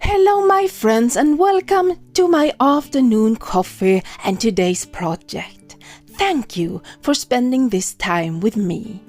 Hello my friends and welcome to my afternoon coffee and today's project. Thank you for spending this time with me.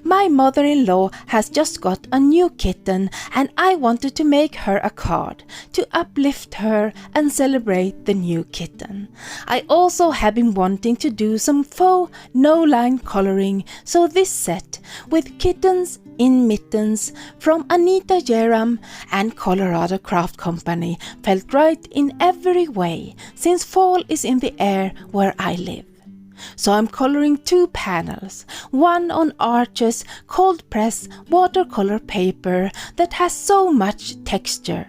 My mother-in-law has just got a new kitten and I wanted to make her a card to uplift her and celebrate the new kitten. I also have been wanting to do some faux no-line coloring, so this set with kittens in mittens from Anita Jeram and Coloradocraftcompany felt right in every way since fall is in the air where I live. So I'm coloring two panels, one on Arch's cold press watercolor paper that has so much texture,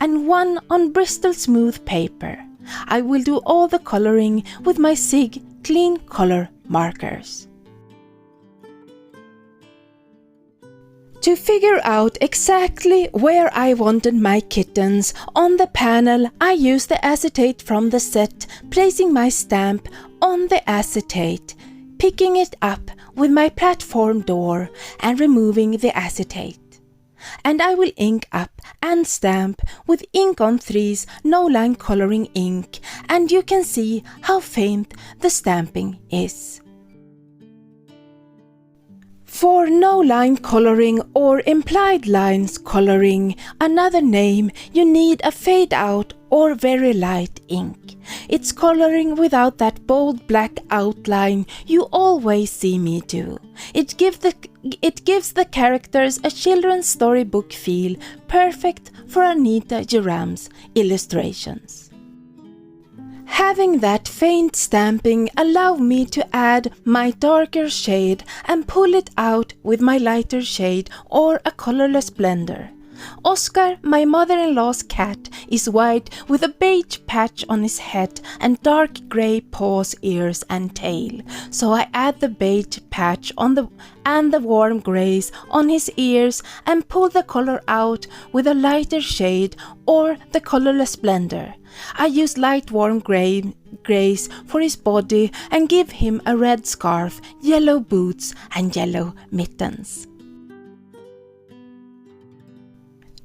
and one on Bristol smooth paper. I will do all the coloring with my SIG clean color markers. To figure out exactly where I wanted my kittens on the panel, I used the acetate from the set, placing my stamp on the acetate, picking it up with my platform door and removing the acetate. And I will ink up and stamp with ink on 3's no-line coloring ink, and you can see how faint the stamping is. For no-line coloring or implied lines coloring, another name, you need a fade-out or very light ink. It's coloring without that bold black outline you always see me do. It gives the characters a children's storybook feel, perfect for Anita Jeram's illustrations. Having that faint stamping allowed me to add my darker shade and pull it out with my lighter shade or a colorless blender. Oscar, my mother-in-law's cat, is white with a beige patch on his head and dark grey paws, ears and tail. So I add the beige patch on the warm greys on his ears and pull the color out with a lighter shade or the colorless blender. I use light warm greys for his body and give him a red scarf, yellow boots and yellow mittens.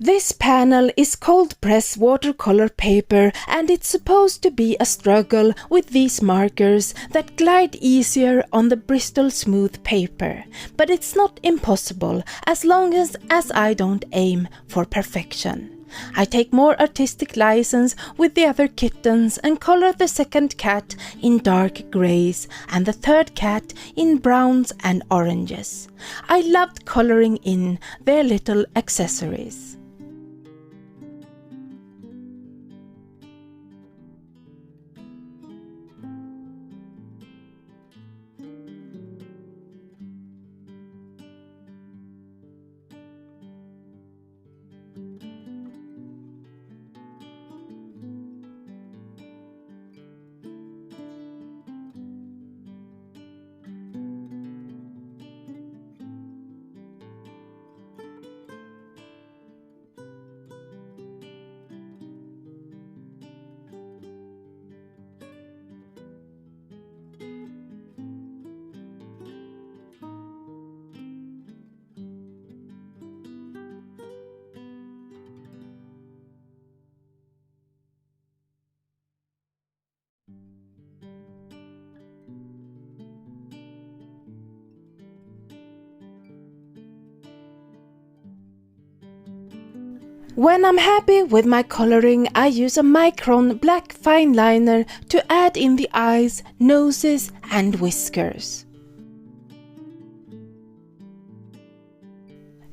This panel is cold press watercolor paper and it's supposed to be a struggle with these markers that glide easier on the Bristol smooth paper. But it's not impossible as long as I don't aim for perfection. I take more artistic license with the other kittens and color the second cat in dark greys and the third cat in browns and oranges. I loved coloring in their little accessories. When I'm happy with my coloring, I use a micron black fine liner to add in the eyes, noses and whiskers.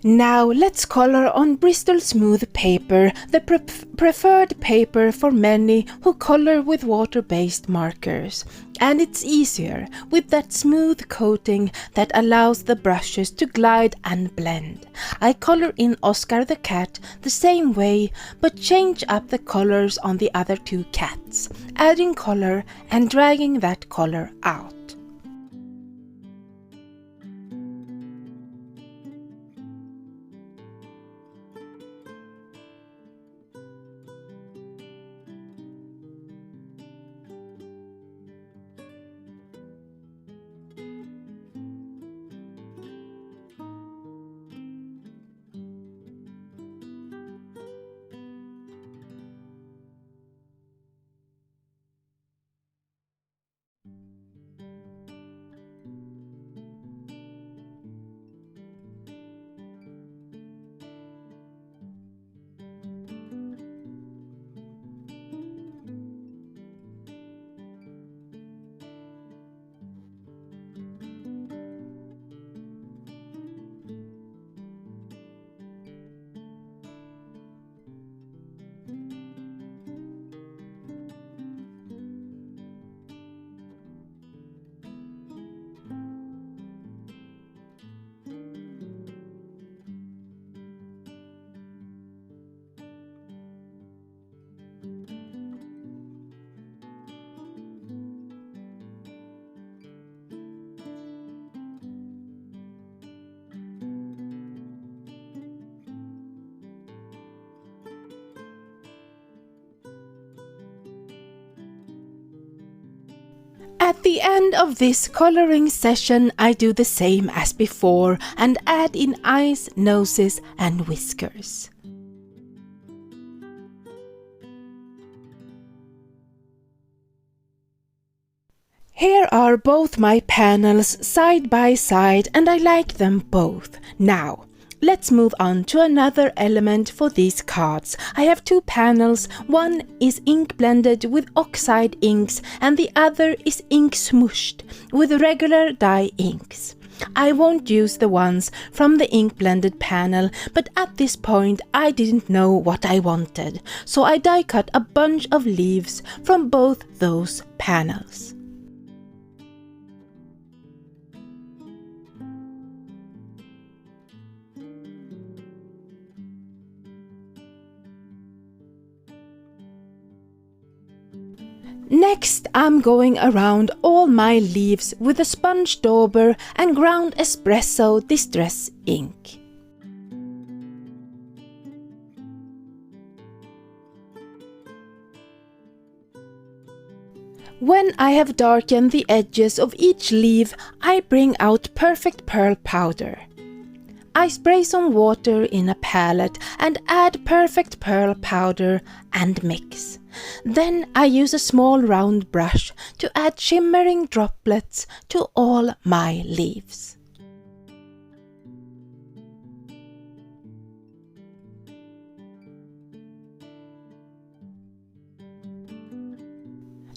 Now let's color on Bristol smooth paper, the preferred paper for many who color with water-based markers. And it's easier with that smooth coating that allows the brushes to glide and blend. I color in Oscar the cat the same way, but change up the colors on the other two cats, adding color and dragging that color out. At the end of this coloring session, I do the same as before and add in eyes, noses and whiskers. Here are both my panels side by side and I like them both. Now, let's move on to another element for these cards. I have two panels. One is ink blended with oxide inks and the other is ink smooshed with regular dye inks. I won't use the ones from the ink blended panel, but at this point I didn't know what I wanted, so I die cut a bunch of leaves from both those panels. Next, I'm going around all my leaves with a sponge dauber and ground espresso distress ink. When I have darkened the edges of each leaf, I bring out perfect pearl powder. I spray some water in a palette and add perfect pearl powder and mix. Then I use a small round brush to add shimmering droplets to all my leaves.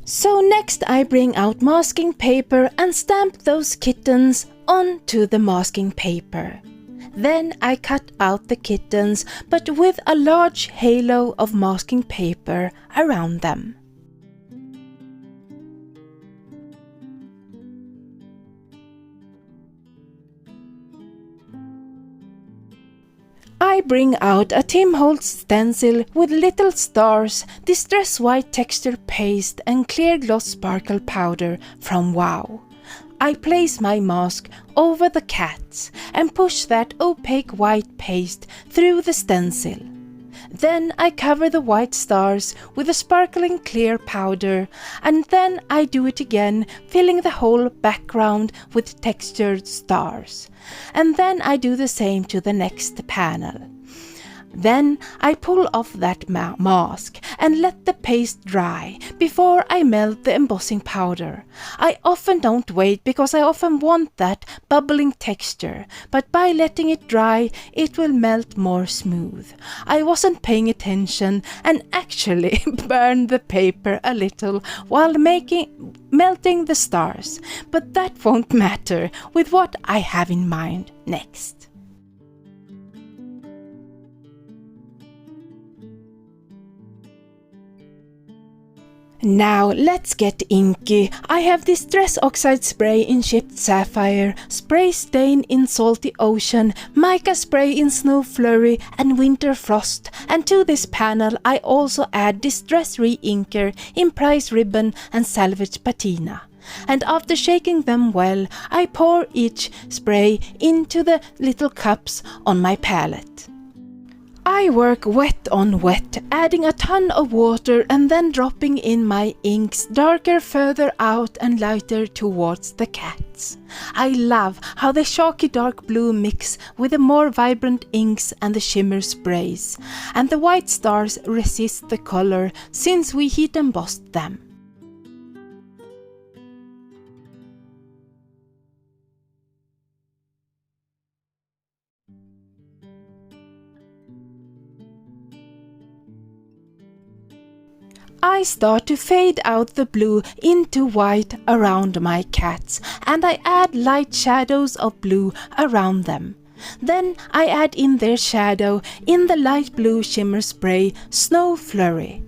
So next I bring out masking paper and stamp those kittens onto the masking paper. Then I cut out the kittens, but with a large halo of masking paper around them. I bring out a Tim Holtz stencil with little stars, distress white texture paste and clear gloss sparkle powder from Wow. I place my mask over the cats and push that opaque white paste through the stencil. Then I cover the white stars with a sparkling clear powder, and then I do it again, filling the whole background with textured stars. And then I do the same to the next panel. Then I pull off that mask and let the paste dry before I melt the embossing powder. I often don't wait because I often want that bubbling texture, but by letting it dry it will melt more smooth. I wasn't paying attention and actually burned the paper a little while melting the stars, but that won't matter with what I have in mind next. Now let's get inky. I have Distress Oxide Spray in Chipped Sapphire, Spray Stain in Salty Ocean, Mica Spray in Snow Flurry and Winter Frost, and to this panel I also add Distress Re-Inker in Price Ribbon and Salvage Patina. And after shaking them well, I pour each spray into the little cups on my palette. I work wet on wet, adding a ton of water and then dropping in my inks, darker further out and lighter towards the cats. I love how the chalky dark blue mix with the more vibrant inks and the shimmer sprays, and the white stars resist the color since we heat embossed them. I start to fade out the blue into white around my cats, and I add light shadows of blue around them. Then I add in their shadow in the light blue shimmer spray Snow Flurry.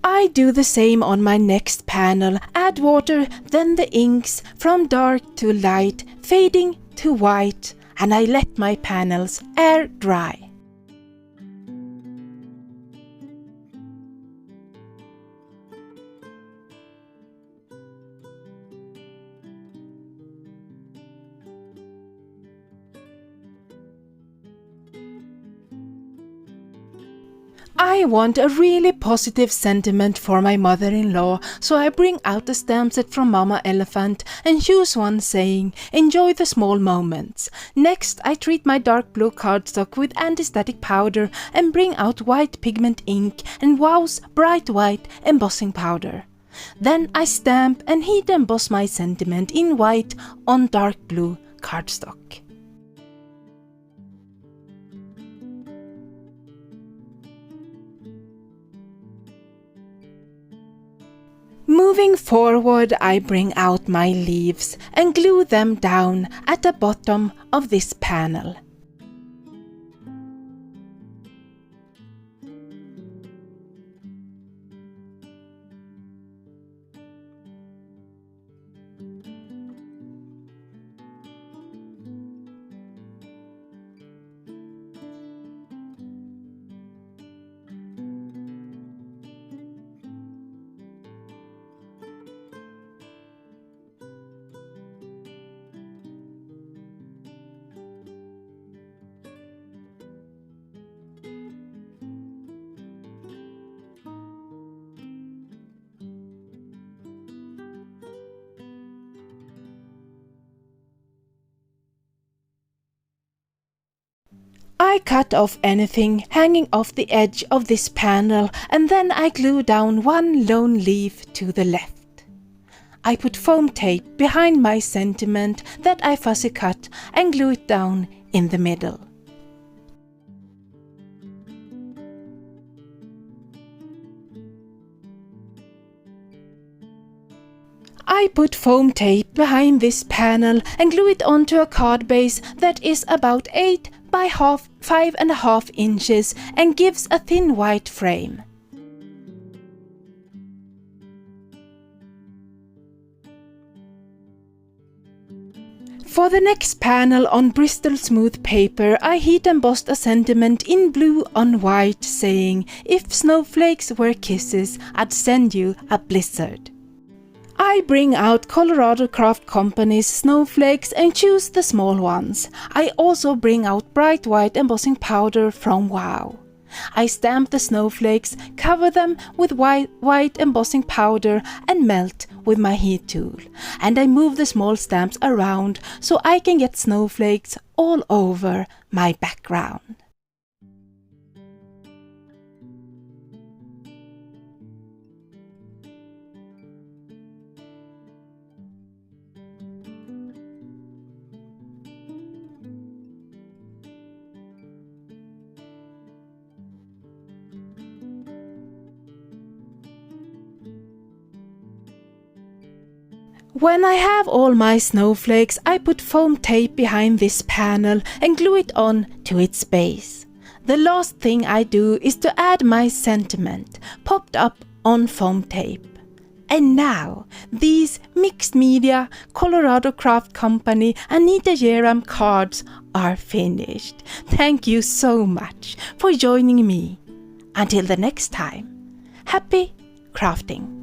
I do the same on my next panel, add water, then the inks from dark to light, fading to white, and I let my panels air dry. I want a really positive sentiment for my mother-in-law, so I bring out the stamp set from Mama Elephant and choose one saying, "Enjoy the small moments." Next, I treat my dark blue cardstock with anti-static powder and bring out white pigment ink and Wow's bright white embossing powder. Then I stamp and heat emboss my sentiment in white on dark blue cardstock. Moving forward, I bring out my leaves and glue them down at the bottom of this panel. I cut off anything hanging off the edge of this panel and then I glue down one lone leaf to the left. I put foam tape behind my sentiment that I fussy cut and glue it down in the middle. I put foam tape behind this panel and glue it onto a card base that is about 8 by 5.5 inches and gives a thin white frame. For the next panel on Bristol smooth paper, I heat embossed a sentiment in blue on white saying, "If snowflakes were kisses, I'd send you a blizzard." I bring out Colorado Craft Company's snowflakes and choose the small ones. I also bring out bright white embossing powder from Wow. I stamp the snowflakes, cover them with white embossing powder and melt with my heat tool. And I move the small stamps around so I can get snowflakes all over my background. When I have all my snowflakes, I put foam tape behind this panel and glue it on to its base. The last thing I do is to add my sentiment, popped up on foam tape. And now, these mixed media Colorado Craft Company Anita Jeram cards are finished. Thank you so much for joining me. Until the next time, happy crafting!